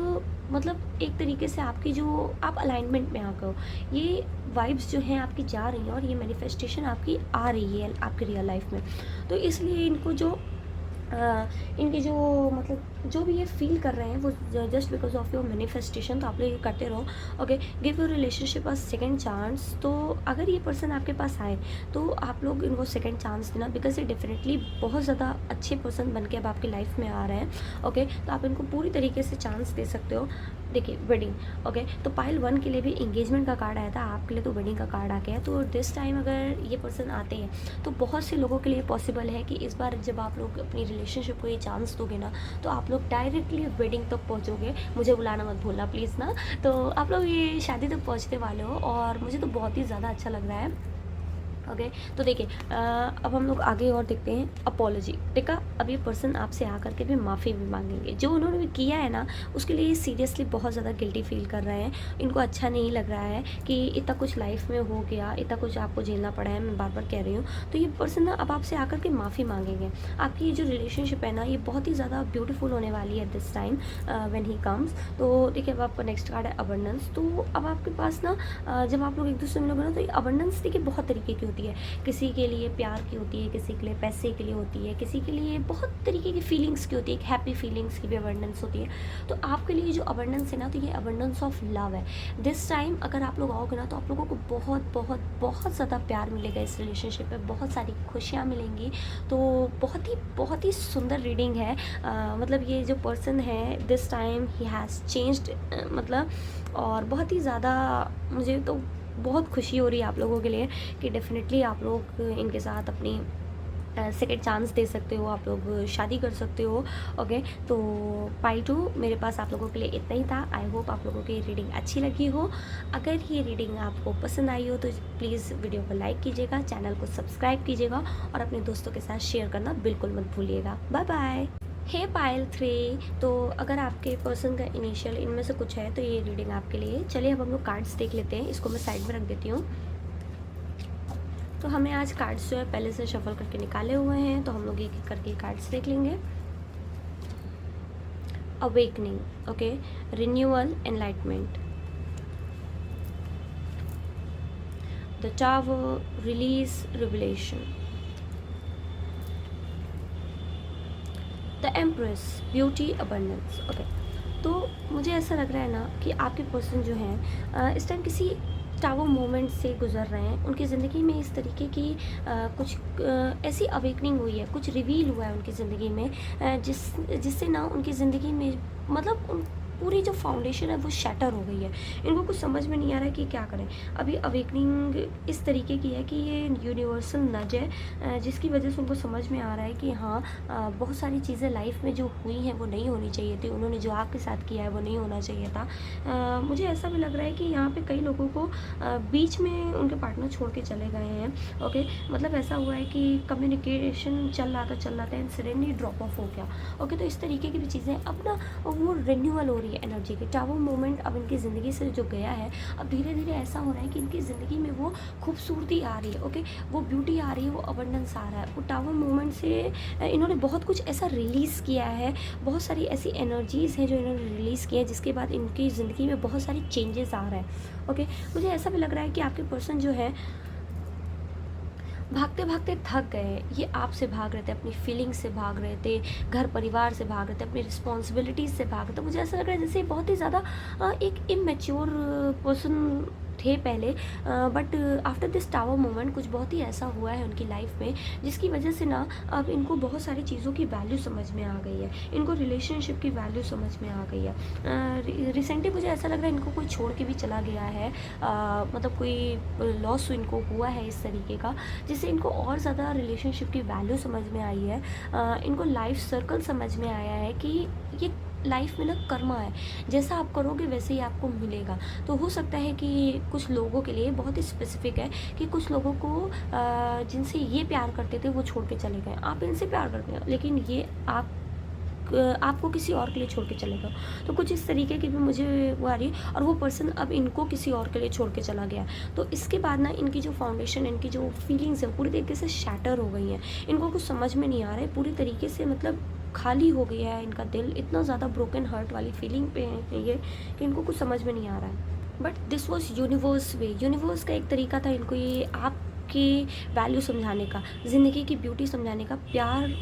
मतलब एक तरीके से आपकी जो आप अलाइनमेंट में आ गए हो, ये वाइब्स जो हैं आपकी जा रही हैं, और ये मैनिफेस्टेशन आपकी आ रही है आपकी रियल लाइफ में। तो इसलिए इनको जो इनके जो मतलब जो भी ये फील कर रहे हैं, वो just because of your manifestation. तो आप लोग ये करते रहो। Okay, give your relationship a second chance. तो अगर ये पर्सन आपके पास आए तो आप लोग इनको सेकंड चांस देना, बिकॉज ये डेफिनेटली बहुत ज़्यादा अच्छे पर्सन बन के अब आपकी लाइफ में आ रहे हैं। ओके, तो आप इनको पूरी तरीके से चांस दे सकते हो। देखिए, वेडिंग। ओके, तो पाइल 1 के लिए भी इंगेजमेंट का कार्ड आया था, आपके लिए तो वेडिंग का कार्ड आ गया है। तो दिस टाइम अगर ये पर्सन आते हैं तो बहुत से लोगों के लिए पॉसिबल है कि इस बार जब आप लोग अपनी रिलेशनशिप को ये चांस दोगे ना, तो आप लोग डायरेक्टली वेडिंग तक पहुंचोगे। मुझे बुलाना मत भूलना प्लीज़ ना। तो आप लोग ये शादी तक पहुंचने वाले हो, और मुझे तो बहुत ही ज़्यादा अच्छा लग रहा है। ओके, तो देखिए, अब हम लोग आगे और देखते हैं। अपॉलॉजी। देखा, अब ये पर्सन आपसे आकर के भी माफ़ी भी मांगेंगे। जो उन्होंने भी किया है ना, उसके लिए सीरियसली बहुत ज़्यादा गिल्टी फील कर रहे हैं। इनको अच्छा नहीं लग रहा है कि इतना कुछ लाइफ में हो गया, इतना कुछ आपको झेलना पड़ा है। मैं बार बार कह रही हूँ। तो ये पर्सन ना अब आपसे आकर के माफ़ी मांगेंगे। आपकी जो रिलेशनशिप है ना, ये बहुत ही ज़्यादा ब्यूटीफुल होने वाली है this time when he comes. तो देखिए, अब आपका नेक्स्ट कार्ड है अबंडेंस। तो अब आपके पास ना जब आप लोग एक दूसरे में मिलोगे ना, तो ये अबंडेंस देखिए बहुत तरीके की होती है, किसी के लिए प्यार की होती है, किसी के लिए पैसे के लिए होती है, किसी के लिए बहुत तरीके की फीलिंग्स की होती है, एक हैप्पी फीलिंग्स की भी अबंडेंस होती है। तो आपके लिए जो अबंडेंस है ना, तो ये अबंडेंस ऑफ लव है। दिस टाइम अगर आप लोग आओगे ना, तो आप लोगों को बहुत बहुत बहुत ज़्यादा प्यार मिलेगा इस रिलेशनशिप में, बहुत सारी खुशियाँ मिलेंगी। तो बहुत ही सुंदर रीडिंग है। मतलब ये जो पर्सन है, this time he has changed, मतलब और बहुत ही ज़्यादा मुझे तो बहुत खुशी हो रही है आप लोगों के लिए कि डेफिनेटली आप लोग इनके साथ अपनी सेकेंड चांस दे सकते हो, आप लोग शादी कर सकते हो। ओके, तो पाई 2 मेरे पास आप लोगों के लिए इतना ही था। आई होप आप लोगों को ये रीडिंग अच्छी लगी हो। अगर ये रीडिंग आपको पसंद आई हो तो प्लीज़ वीडियो को लाइक कीजिएगा, चैनल को सब्सक्राइब कीजिएगा और अपने दोस्तों के साथ शेयर करना बिल्कुल मत भूलिएगा। Bye bye. हे पायल 3, तो अगर आपके पर्सन का इनिशियल इनमें से कुछ है तो ये रीडिंग आपके लिए। चलिए अब हम लोग कार्ड्स देख लेते हैं। इसको मैं साइड में रख देती हूँ। तो हमने आज कार्ड्स जो है पहले से शफल करके निकाले हुए हैं, तो हम लोग एक एक करके कार्ड्स देख लेंगे। Awakening, okay, renewal, enlightenment, the tower, release, revelation, the empress, beauty, abundance. Okay, तो मुझे ऐसा लग रहा है ना कि आपके पर्सन जो हैं इस टाइम किसी टावर मोमेंट से गुजर रहे हैं। उनकी ज़िंदगी में इस तरीके की कुछ ऐसी अवेकनिंग हुई है, कुछ रिवील हुआ है उनकी ज़िंदगी में, जिससे ना उनकी ज़िंदगी में मतलब पूरी जो फाउंडेशन है वो शैटर हो गई है। इनको कुछ समझ में नहीं आ रहा है कि क्या करें। अभी अवेकनिंग इस तरीके की है कि ये यूनिवर्सल नज है, जिसकी वजह से उनको समझ में आ रहा है कि हाँ, बहुत सारी चीज़ें लाइफ में जो हुई हैं वो नहीं होनी चाहिए थी, उन्होंने जो आपके साथ किया है वो नहीं होना चाहिए था। मुझे ऐसा भी लग रहा है कि यहाँ पे कई लोगों को बीच में उनके पार्टनर छोड़ के चले गए हैं। ओके, मतलब ऐसा हुआ है कि कम्युनिकेशन चल रहा था एंड सडनली ड्रॉप ऑफ हो गया। ओके, तो इस तरीके की भी चीज़ें अब ना वो रिन्यूअल हो रही है एनर्जी की। टावर मोमेंट अब इनकी ज़िंदगी से जो गया है, अब धीरे धीरे ऐसा हो रहा है कि इनकी ज़िंदगी में वो खूबसूरती आ रही है। ओके, वो ब्यूटी आ रही है, वो अबंडेंस आ रहा है। वो टावर मोमेंट से इन्होंने बहुत कुछ ऐसा रिलीज़ किया है, बहुत सारी ऐसी एनर्जीज़ हैं जो इन्होंने रिलीज़ किया है, जिसके बाद इनकी ज़िंदगी में बहुत सारी चेंजेस आ रहा है। ओके, मुझे ऐसा भी लग रहा है कि आपके पर्सन जो है भागते भागते थक गए। ये आपसे भाग रहे थे, अपनी फीलिंग्स से भाग रहे थे, घर परिवार से भाग रहे थे, अपनी रिस्पॉन्सिबिलिटीज़ से भाग रहे थे। मुझे ऐसा लग रहा है जैसे बहुत ही ज़्यादा एक इमेच्योर पर्सन थे पहले, but after this tower moment कुछ बहुत ही ऐसा हुआ है उनकी लाइफ में, जिसकी वजह से ना अब इनको बहुत सारी चीज़ों की वैल्यू समझ में आ गई है, इनको रिलेशनशिप की वैल्यू समझ में आ गई है। रिसेंटली मुझे ऐसा लग रहा है इनको कोई छोड़ के भी चला गया है, मतलब कोई लॉस इनको हुआ है इस तरीके का, जिससे इनको और ज़्यादा रिलेशनशिप की वैल्यू समझ में आई है। इनको लाइफ सर्कल समझ में आया है कि ये लाइफ में ना कर्मा है, जैसा आप करोगे वैसे ही आपको मिलेगा। तो हो सकता है कि कुछ लोगों के लिए बहुत ही स्पेसिफिक है कि कुछ लोगों को जिनसे ये प्यार करते थे वो छोड़ के चले गए। आप इनसे प्यार करते हैं लेकिन ये आपको किसी और के लिए छोड़ के चले गए। तो कुछ इस तरीके की भी मुझे वो आ रही है, और वो पर्सन अब इनको किसी और के लिए छोड़ के चला गया। तो इसके बाद ना इनकी जो फाउंडेशन, इनकी जो फीलिंग्स है पूरी तरीके से शैटर हो गई हैं। इनको कुछ समझ में नहीं आ रहा है, पूरी तरीके से मतलब खाली हो गया है इनका दिल, इतना ज़्यादा ब्रोकन हार्ट वाली फीलिंग पे है ये कि इनको कुछ समझ में नहीं आ रहा है। But this was universe way. Universe का एक तरीका था इनको ये आपकी वैल्यू समझाने का, ज़िंदगी की ब्यूटी समझाने का, प्यार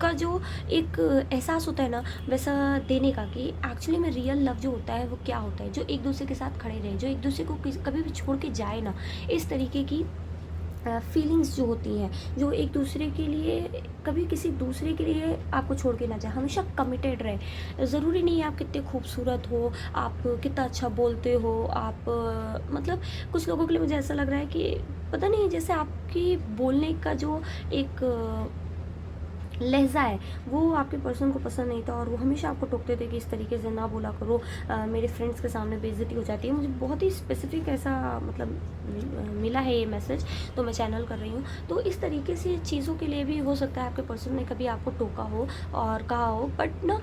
का जो एक एहसास होता है ना वैसा देने का, कि एक्चुअली में रियल लव जो होता है वो क्या होता है, जो एक दूसरे के साथ खड़े रहे, जो एक दूसरे को कभी भी छोड़ के जाए ना। इस तरीके की फीलिंग्स जो होती हैं, जो एक दूसरे के लिए कभी किसी दूसरे के लिए आपको छोड़ के ना जाए, हमेशा कमिटेड रहे। ज़रूरी नहीं है आप कितने खूबसूरत हो, आप कितना अच्छा बोलते हो, आप मतलब कुछ लोगों के लिए मुझे ऐसा लग रहा है कि पता नहीं, जैसे आपकी बोलने का जो एक लहज़ा है वो आपके पर्सन को पसंद नहीं था, और वो हमेशा आपको टोकते थे कि इस तरीके से ना बोला करो, मेरे फ्रेंड्स के सामने बेइज्जती हो जाती है। मुझे बहुत ही स्पेसिफिक ऐसा मतलब मिला है ये मैसेज, तो मैं चैनल कर रही हूँ। तो इस तरीके से चीज़ों के लिए भी हो सकता है आपके पर्सन ने कभी आपको टोका हो और कहा हो, बट ना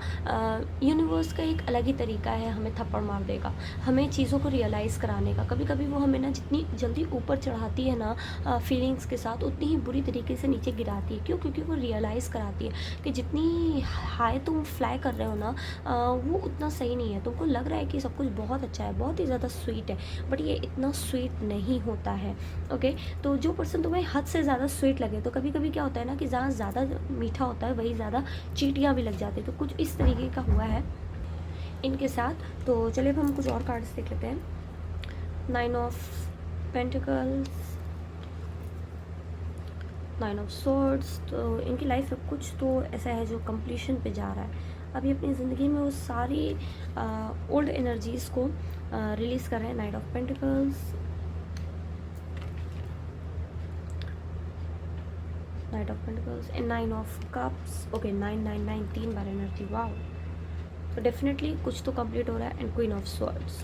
यूनिवर्स का एक अलग ही तरीका है हमें थप्पड़ मार देगा, हमें चीज़ों को रियलाइज़ कराने का। कभी कभी वो हमें ना जितनी जल्दी ऊपर चढ़ाती है ना फीलिंग्स के साथ, उतनी ही बुरी तरीके से नीचे गिराती है। क्यों? क्योंकि वो रियलाइज़ कराती जाती है कि जितनी हाई तुम फ्लाई कर रहे हो ना वो उतना सही नहीं है। तुमको लग रहा है कि सब कुछ बहुत अच्छा है, बहुत ही ज़्यादा स्वीट है, बट ये इतना स्वीट नहीं होता है। ओके, तो जो पर्सन तुम्हें हद से ज़्यादा स्वीट लगे, तो कभी कभी क्या होता है ना कि जहाँ ज़्यादा मीठा होता है वही ज़्यादा चींटियाँ भी लग जाती है। तो कुछ इस तरीके का हुआ है इनके साथ। तो चलिए अब हम कुछ और कार्ड्स देख लेते हैं। 9 ऑफ पेंटिकल्स, 9 ऑफ सॉर्ड्स। तो इनकी लाइफ में कुछ तो ऐसा है जो कंप्लीशन पे जा रहा है। अभी अपनी ज़िंदगी में वो सारी ओल्ड एनर्जीज़ को रिलीज़ कर रहे हैं। 9 of pentacles, 9 of pentacles and 9 of cups. Okay, 9 3 bar energy, wow. तो डेफिनेटली कुछ तो कंप्लीट हो रहा है। And queen of swords.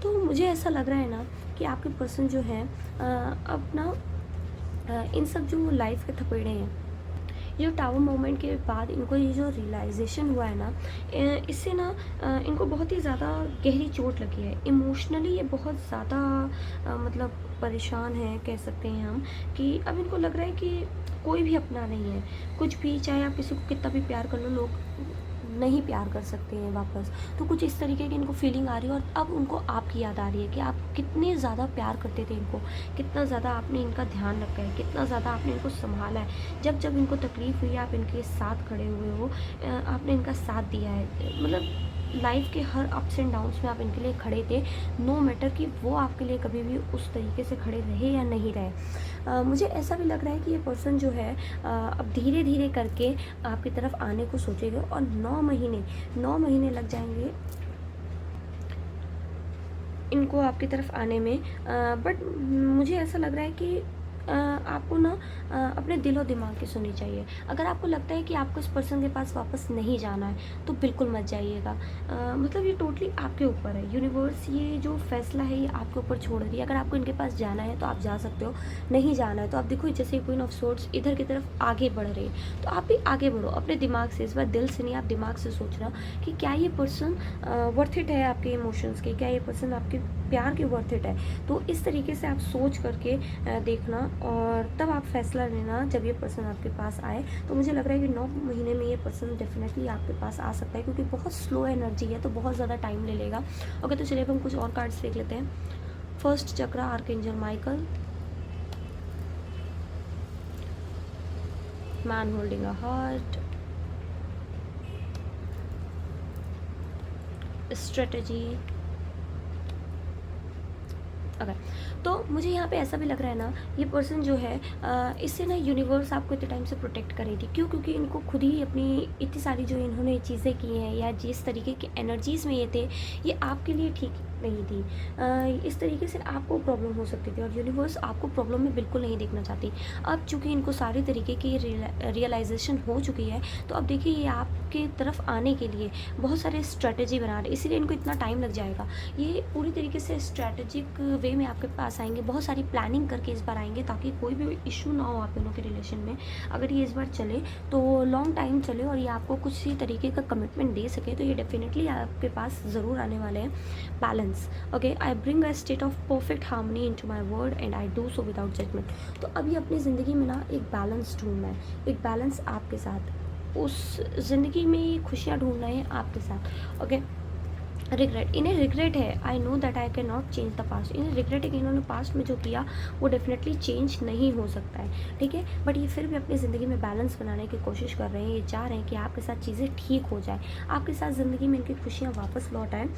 तो मुझे ऐसा लग रहा है ना कि आपके पर्सन जो है अब ना इन सब जो लाइफ के थपेड़े हैं, ये जो टावर मोमेंट के बाद इनको ये जो रियलाइजेशन हुआ है ना, इससे ना इनको बहुत ही ज़्यादा गहरी चोट लगी है। इमोशनली ये बहुत ज़्यादा मतलब परेशान है, कह सकते हैं हम, कि अब इनको लग रहा है कि कोई भी अपना नहीं है। कुछ भी, चाहे आप किसी को कितना भी प्यार कर लो, लोग नहीं प्यार कर सकते हैं वापस। तो कुछ इस तरीके की इनको फीलिंग आ रही है और अब उनको आपकी याद आ रही है कि आप कितने ज़्यादा प्यार करते थे इनको, कितना ज़्यादा आपने इनका ध्यान रखा है, कितना ज़्यादा आपने इनको संभाला है। जब जब इनको तकलीफ़ हुई आप इनके साथ खड़े हुए हो, आपने इनका साथ दिया है। मतलब लाइफ के हर अप्स एंड डाउन्स में आप इनके लिए खड़े थे, नो मैटर कि वो आपके लिए कभी भी उस तरीके से खड़े रहे या नहीं रहे। मुझे ऐसा भी लग रहा है कि ये पर्सन जो है अब धीरे धीरे करके आपकी तरफ आने को सोचेगा और 9 महीने लग जाएंगे इनको आपकी तरफ आने में। बट मुझे ऐसा लग रहा है कि आपको ना अपने दिल और दिमाग की सुननी चाहिए। अगर आपको लगता है कि आपको इस पर्सन के पास वापस नहीं जाना है तो बिल्कुल मत जाइएगा। मतलब ये टोटली आपके ऊपर है। यूनिवर्स ये जो फैसला है ये आपके ऊपर छोड़ रही है। अगर आपको इनके पास जाना है तो आप जा सकते हो, नहीं जाना है तो आप देखो जैसे क्वीन ऑफ सोर्ड्स इधर की तरफ आगे बढ़ रही है, तो आप भी आगे बढ़ो अपने दिमाग से। इस बार दिल से नहीं, आप दिमाग से सोचना कि क्या ये पर्सन वर्थ इट है आपके इमोशंस के, क्या ये पर्सन आपके प्यार के वर्थ इट है। तो इस तरीके से आप सोच करके देखना और तब आप फैसला लेना जब ये पर्सन आपके पास आए। तो मुझे लग रहा है कि 9 महीने में ये पर्सन डेफिनेटली आपके पास आ सकता है, क्योंकि बहुत स्लो एनर्जी है तो बहुत ज़्यादा टाइम ले लेगा। ओके, तो चलिए अब हम कुछ और कार्ड्स देख लेते हैं। First chakra, archangel Michael, man holding a heart, strategy. अगर तो मुझे यहाँ पे ऐसा भी लग रहा है ना, ये पर्सन जो है इससे ना यूनिवर्स आपको इतने टाइम से प्रोटेक्ट कर रही थी। क्यों? क्योंकि इनको खुद ही अपनी इतनी सारी जो इन्होंने चीज़ें की हैं या जिस तरीके की एनर्जीज़ में ये थे, ये आपके लिए ठीक नहीं थी। इस तरीके से आपको प्रॉब्लम हो सकती थी और यूनिवर्स आपको प्रॉब्लम में बिल्कुल नहीं देखना चाहती। अब चूँकि इनको सारी तरीके की रियलाइजेशन हो चुकी है, तो अब देखिए ये आपके तरफ आने के लिए बहुत सारे स्ट्रैटेजी बना रहे, इसीलिए इनको इतना टाइम लग जाएगा। ये पूरी तरीके से स्ट्रैटेजिक वे में आपके पास आएंगे, बहुत सारी प्लानिंग करके इस बार आएंगे ताकि कोई भी इशू ना हो आप दोनों के रिलेशन में। अगर ये इस बार चले तो लॉन्ग टाइम चले और ये आपको कुछ ही तरीके का कमिटमेंट दे सके, तो ये डेफिनेटली आपके पास ज़रूर आने वाले हैं। Balance, okay, I bring a state of perfect harmony into my world and I do so without judgement. तो अभी अपनी ज़िंदगी में ना एक बैलेंस ढूंढना है, एक बैलेंस आपके साथ, उस ज़िंदगी में खुशियाँ ढूंढना है आपके साथ। ओके, रिग्रेट, इन्हें रिग्रेट है, I know that I can not change the past. इन्हें रिग्रेट है कि इन्होंने पास्ट में जो किया वो डेफिनेटली चेंज नहीं हो सकता है, ठीक है। बट ये फिर भी अपनी ज़िंदगी में बैलेंस बनाने की कोशिश कर रहे हैं। ये चाह रहे हैं कि आपके साथ चीज़ें ठीक हो जाए, आपके साथ ज़िंदगी में इनकी खुशियाँ वापस लौट आएँ।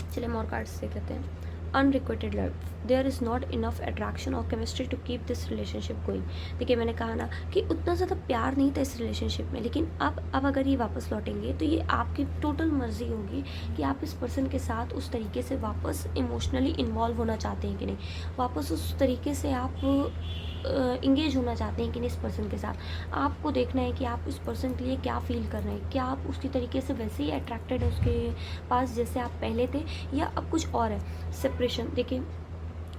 चलिए मोर कार्ड्स देख लेते हैं। Unrequited love, there is not enough attraction और chemistry to keep this relationship going. देखिए मैंने कहा ना कि उतना ज़्यादा प्यार नहीं था इस रिलेशनशिप में, लेकिन अब अगर ये वापस लौटेंगे तो ये आपकी टोटल मर्जी होगी कि आप इस पर्सन के साथ उस तरीके से वापस इमोशनली इन्वॉल्व होना चाहते हैं कि नहीं, वापस उस तरीके से आप इंगेज होना चाहते हैं कि नहीं इस पर्सन के साथ। आपको देखना है कि आप इस पर्सन के लिए क्या फील कर रहे हैं, क्या आप उसकी तरीके से वैसे ही अट्रैक्टेड है उसके पास जैसे आप पहले थे, या अब कुछ और है। सेपरेशन, देखिए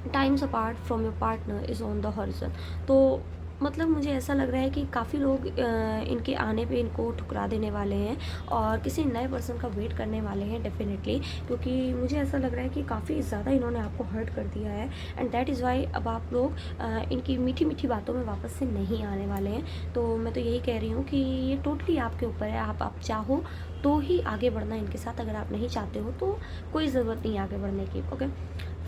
times apart from your partner is on the horizon. तो मतलब मुझे ऐसा लग रहा है कि काफ़ी लोग इनके आने पे इनको ठुकरा देने वाले हैं और किसी नए पर्सन का वेट करने वाले हैं डेफ़िनेटली, क्योंकि मुझे ऐसा लग रहा है कि काफ़ी ज़्यादा इन्होंने आपको हर्ट कर दिया है एंड दैट इज़ वाई अब आप लोग इनकी मीठी-मीठी बातों में वापस से नहीं आने वाले हैं। तो मैं तो यही कह रही हूँ कि ये टोटली आपके ऊपर है, आप चाहो तो ही आगे बढ़ना इनके साथ, अगर आप नहीं चाहते हो तो कोई ज़रूरत नहीं है आगे बढ़ने की, okay.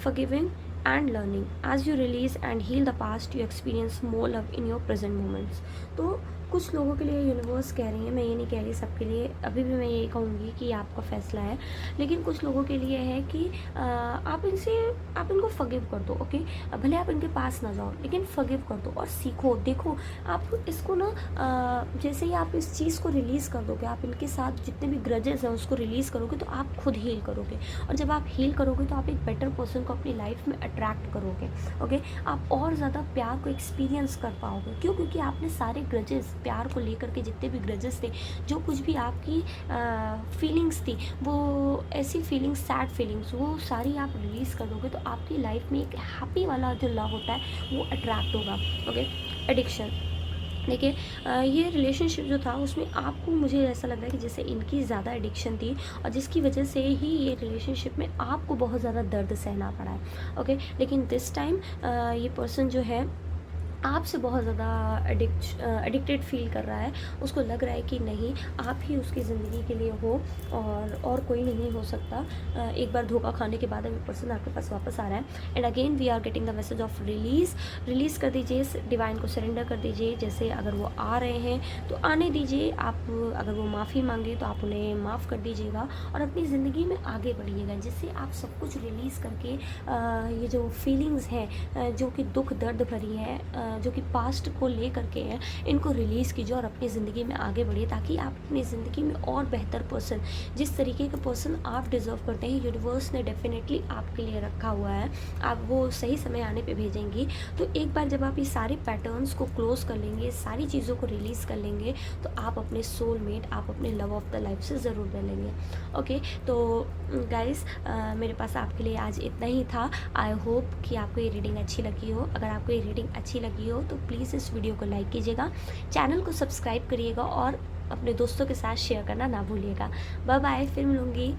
Forgiving and learning. As you release and heal the past, you experience more love in your present moments. तो कुछ लोगों के लिए यूनिवर्स कह रही है, मैं ये नहीं कह रही सबके लिए, अभी भी मैं यही कहूँगी कि ये आपका फ़ैसला है, लेकिन कुछ लोगों के लिए है कि आप इनको फॉरगिव कर दो, ओके। भले आप इनके पास ना जाओ लेकिन फॉरगिव कर दो और सीखो। देखो, आप इसको ना जैसे ही आप इस चीज़ को रिलीज़ कर दोगे, आप इनके साथ जितने भी ग्रजेस हैं उसको रिलीज़ करोगे, तो आप खुद हील करोगे, और जब आप हील करोगे तो आप एक बेटर पर्सन को अपनी लाइफ में अट्रैक्ट करोगे, ओके। आप और ज़्यादा प्यार को एक्सपीरियंस कर पाओगे। क्यों? क्योंकि आपने सारे ग्रजेस, प्यार को लेकर के जितने भी ग्रजेस थे, जो कुछ भी आपकी फीलिंग्स थी, वो ऐसी फीलिंग्स, सैड फीलिंग्स, वो सारी आप रिलीज़ कर दोगे, तो आपकी लाइफ में एक हैप्पी वाला जो लव होता है वो अट्रैक्ट होगा, ओके। एडिक्शन, देखिए, ये रिलेशनशिप जो था उसमें आपको, मुझे ऐसा लग रहा है कि जैसे इनकी ज़्यादा एडिक्शन थी और जिसकी वजह से ही ये रिलेशनशिप में आपको बहुत ज़्यादा दर्द सहना पड़ा है, ओके। लेकिन दिस टाइम ये पर्सन जो है आपसे बहुत ज़्यादा एडिक्टेड फील कर रहा है। उसको लग रहा है कि नहीं, आप ही उसकी ज़िंदगी के लिए हो और कोई नहीं हो सकता। एक बार धोखा खाने के बाद अभी पर्सन आपके पास वापस आ रहा है and again we are getting the message of release कर दीजिए, डिवाइन को सरेंडर कर दीजिए। जैसे अगर वो आ रहे हैं तो आने दीजिए, आप अगर वो माफ़ी मांगे तो आप उन्हें माफ़ कर दीजिएगा और अपनी ज़िंदगी में आगे बढ़िएगा, जिससे आप सब कुछ रिलीज़ करके ये जो फीलिंग्स हैं जो कि दुख दर्द भरी है, जो कि पास्ट को ले करके हैं, इनको रिलीज़ कीजिए और अपनी ज़िंदगी में आगे बढ़िए, ताकि आप अपनी ज़िंदगी में और बेहतर पर्सन, जिस तरीके का पर्सन आप डिज़र्व करते हैं, यूनिवर्स ने डेफिनेटली आपके लिए रखा हुआ है। आप वो सही समय आने पे भेजेंगी। तो एक बार जब आप ये सारे पैटर्न्स को क्लोज़ कर लेंगे, सारी चीज़ों को रिलीज़ कर लेंगे, तो आप अपने सोलमेट, आप अपने लव ऑफ द लाइफ से ज़रूर मिलेंगे, ओके। तो गाइस, मेरे पास आपके लिए आज इतना ही था। आई होप कि आपको ये रीडिंग अच्छी लगी हो। अगर आपको ये रीडिंग अच्छी लगी हो तो प्लीज़ इस वीडियो को लाइक कीजिएगा, चैनल को सब्सक्राइब करिएगा और अपने दोस्तों के साथ शेयर करना ना भूलिएगा। बाय बाय, फिर मिलूँगी।